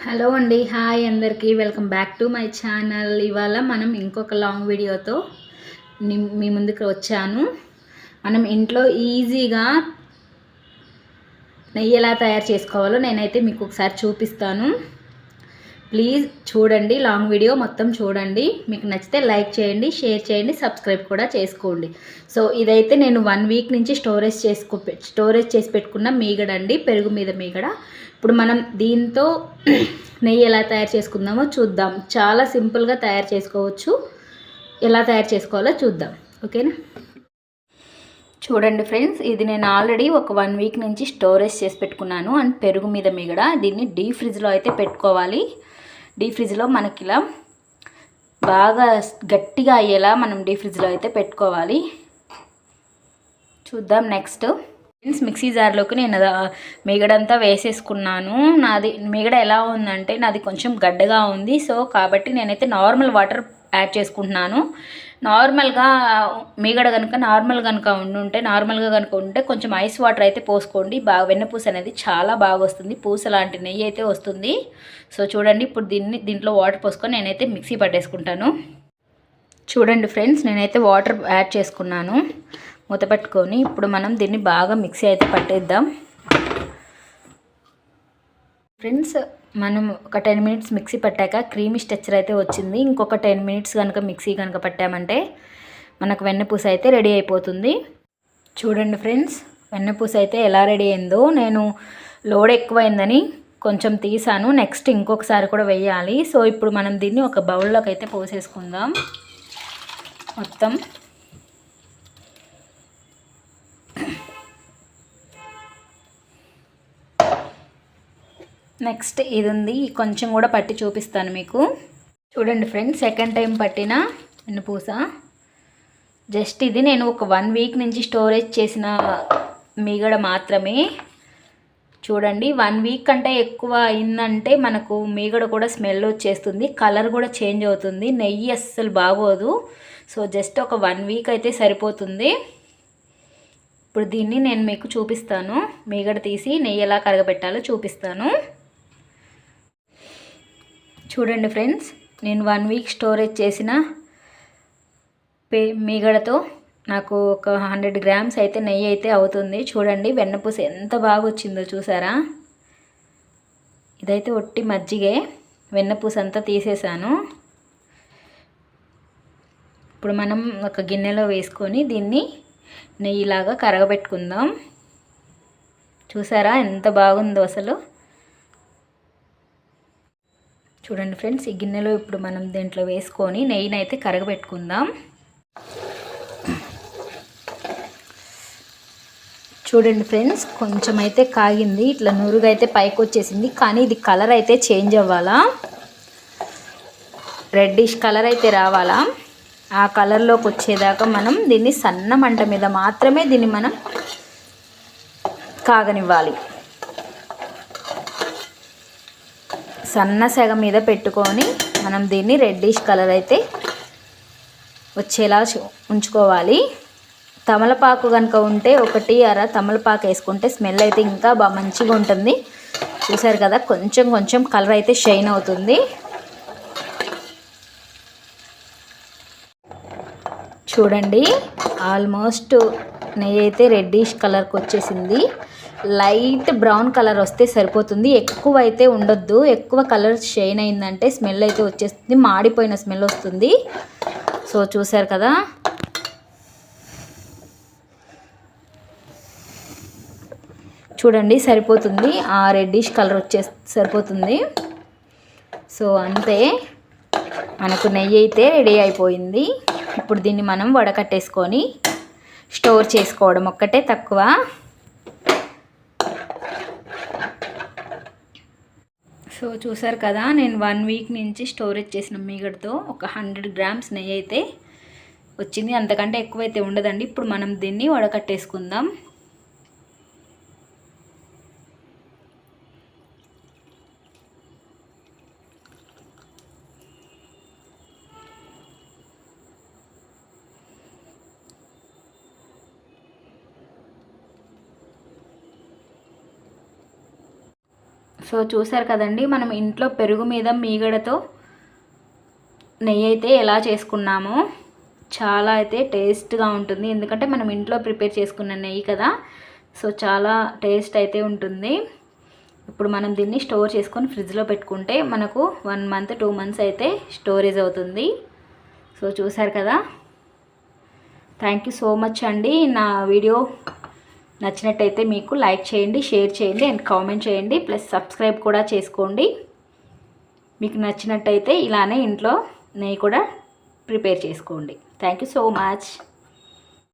Hello అండి. Hi అందరికీ. Welcome back to my channel. ఇవాళ మనం ఇంకొక లాంగ్ వీడియోతో మీ ముందుకు వచ్చాను. మనం ఇంట్లో ఈజీగా నెయ్యి ఎలా తయారు చేసుకోవాలో నేనైతే మీకు ఒకసారి చూపిస్తాను. ప్లీజ్ చూడండి, లాంగ్ వీడియో మొత్తం చూడండి. మీకు నచ్చితే లైక్ చేయండి, షేర్ చేయండి, సబ్స్క్రైబ్ కూడా చేసుకోండి. సో ఇదైతే నేను 1 వీక్ నుంచి స్టోరేజ్ చేసి పెట్టుకున్న మీగడ అండి, పెరుగు మీద మీగడ. ఇప్పుడు మనం దీంతో నెయ్యి ఎలా తయారు చేసుకుందామో చూద్దాం. చాలా సింపుల్గా తయారు చేసుకోవచ్చు. ఎలా తయారు చేసుకోవాలో చూద్దాం. ఓకేనా? చూడండి ఫ్రెండ్స్, ఇది నేను ఆల్రెడీ ఒక 1 వీక్ నుంచి స్టోరేజ్ చేసి పెట్టుకున్నాను. అండ్ పెరుగు మీద మీగడ దీన్ని డీప్ ఫ్రిడ్జ్లో అయితే పెట్టుకోవాలి. డీప్ ఫ్రిడ్జ్లో మనకి ఇలా బాగా గట్టిగా అయ్యేలా మనం డీప్ ఫ్రిడ్జ్లో అయితే పెట్టుకోవాలి. చూద్దాం. నెక్స్ట్ ఫ్రెండ్స్, మిక్సీ జార్లోకి నేను మీగడంతా వేసేసుకున్నాను. నాది మీగడ ఎలా ఉందంటే నాది కొంచెం గడ్డగా ఉంది. సో కాబట్టి నేనైతే నార్మల్ వాటర్ యాడ్ చేసుకుంటున్నాను. నార్మల్గా మీగడ కనుక నార్మల్గా కనుక ఉంటే కొంచెం ఐస్ వాటర్ అయితే పోసుకోండి. బాగా వెన్నపూస అనేది చాలా బాగా వస్తుంది. పూస లాంటి నెయ్యి అయితే వస్తుంది. సో చూడండి, ఇప్పుడు దీంట్లో వాటర్ పోసుకొని నేనైతే మిక్సీ పట్టేసుకుంటాను. చూడండి ఫ్రెండ్స్, నేనైతే వాటర్ యాడ్ చేసుకున్నాను. మూత పెట్టుకొని ఇప్పుడు మనం దీన్ని బాగా మిక్సీ అయితే పట్టేద్దాం. ఫ్రెండ్స్, మనం ఒక 10 మినిట్స్ మిక్సీ పట్టాక క్రీమీ స్ట్రక్చర్ అయితే వచ్చింది. ఇంకొక 10 మినిట్స్ కనుక మిక్సీ కనుక పట్టామంటే మనకు వెన్నపూస అయితే రెడీ అయిపోతుంది. చూడండి ఫ్రెండ్స్, వెన్నపూస అయితే ఎలా రెడీ అయిందో. నేను లోడ్ ఎక్కువైందని కొంచెం తీసాను. నెక్స్ట్ ఇంకొకసారి కూడా వేయాలి. సో ఇప్పుడు మనం దీన్ని ఒక బౌల్లోకి అయితే పోసేసుకుందాం మొత్తం. నెక్స్ట్ ఇది ఉంది, కొంచెం కూడా పట్టి చూపిస్తాను మీకు. చూడండి ఫ్రెండ్స్, సెకండ్ టైం పట్టిన వెన్నపూస. జస్ట్ ఇది నేను ఒక 1 వీక్ నుంచి స్టోరేజ్ చేసిన మీగడ మాత్రమే. చూడండి, 1 వీక్ కంటే ఎక్కువ అయిందంటే మనకు మీగడ కూడా స్మెల్ వచ్చేస్తుంది, కలర్ కూడా చేంజ్ అవుతుంది, నెయ్యి అస్సలు బాగోదు. సో జస్ట్ ఒక 1 వీక్ అయితే సరిపోతుంది. ఇప్పుడు దీన్ని నేను మీకు చూపిస్తాను. మీగడ తీసి నెయ్యి ఎలా కరగబెట్టాలో చూపిస్తాను. చూడండి ఫ్రెండ్స్, నేను 1 వీక్ స్టోరేజ్ చేసిన మీగడతో నాకు ఒక 100 గ్రామ్స్ అయితే నెయ్యి అయితే అవుతుంది. చూడండి వెన్నపూస ఎంత బాగా వచ్చిందో చూసారా. ఇదైతే ఒట్టి మజ్జిగే, వెన్నపూస అంతా తీసేసాను. ఇప్పుడు మనం ఒక గిన్నెలో వేసుకొని దీన్ని నెయ్యిలాగా కరగబెట్టుకుందాం. చూసారా ఎంత బాగుందో అసలు. చూడండి ఫ్రెండ్స్, ఈ గిన్నెలో ఇప్పుడు మనం దీంట్లో వేసుకొని నెయ్యిని అయితే కరగబెట్టుకుందాం. చూడండి ఫ్రెండ్స్, కొంచెం అయితే కాగింది, ఇట్లా నురుగు అయితే పైకి వచ్చేసింది. కానీ ఇది కలర్ అయితే చేంజ్ అవ్వాలా, రెడ్డిష్ కలర్ అయితే రావాలా. ఆ కలర్లోకి వచ్చేదాకా మనం దీన్ని సన్న మంట మీద మాత్రమే దీన్ని మనం కాగనివ్వాలి. సన్న సెగ మీద పెట్టుకొని మనం దీన్ని రెడ్డిష్ కలర్ అయితే వచ్చేలా ఉంచుకోవాలి. తమలపాకు కనుక ఉంటే 1 అర తమలపాకు వేసుకుంటే స్మెల్ అయితే ఇంకా బాగా మంచిగా ఉంటుంది. చూసారు కదా, కొంచెం కొంచెం కలర్ అయితే షైన్ అవుతుంది. చూడండి, ఆల్మోస్ట్ నెయ్యి అయితే రెడ్డిష్ కలర్కి వచ్చేసింది. లైట్ బ్రౌన్ కలర్ వస్తే సరిపోతుంది, ఎక్కువ అయితే ఉండొద్దు. ఎక్కువ కలర్ షైన్ అయిందంటే స్మెల్ అయితే వచ్చేస్తుంది, మాడిపోయిన స్మెల్ వస్తుంది. సో చూసారు కదా, చూడండి సరిపోతుంది. ఆ రెడ్డిష్ కలర్ సరిపోతుంది. సో అంతే, మనకు నెయ్యి అయితే రెడీ అయిపోయింది. ఇప్పుడు దీన్ని మనం వడకట్టేసుకొని స్టోర్ చేసుకోవడం ఒక్కటే తక్కువ. సో చూసారు కదా, నేను 1 వీక్ నుంచి స్టోరేజ్ చేసిన మీగడతో ఒక 100 గ్రామ్స్ నెయ్యి అయితే వచ్చింది. అంతకంటే ఎక్కువైతే ఉండదండి. ఇప్పుడు మనం దీన్ని వడకట్టేసుకుందాం. సో చూసారు కదండి, మనం ఇంట్లో పెరుగు మీద మీగడతో నెయ్యి అయితే ఎలా చేసుకున్నామో చాలా అయితే టేస్ట్గా ఉంటుంది. ఎందుకంటే మనం ఇంట్లో ప్రిపేర్ చేసుకున్న నెయ్యి కదా, సో చాలా టేస్ట్ అయితే ఉంటుంది. ఇప్పుడు మనం దీన్ని స్టోర్ చేసుకొని ఫ్రిడ్జ్లో పెట్టుకుంటే మనకు 1 మంత్ 2 మంత్స్ అయితే స్టోరేజ్ అవుతుంది. సో చూసారు కదా. థ్యాంక్ యూ సో మచ్ అండి. నా వీడియో నచ్చినట్టయితే మీకు లైక్ చేయండి, షేర్ చేయండి అండ్ కామెంట్ చేయండి. ప్లస్ సబ్స్క్రైబ్ కూడా చేసుకోండి. మీకు నచ్చినట్టయితే ఇలానే ఇంట్లో నెయ్యి కూడా ప్రిపేర్ చేసుకోండి. Thank you so much.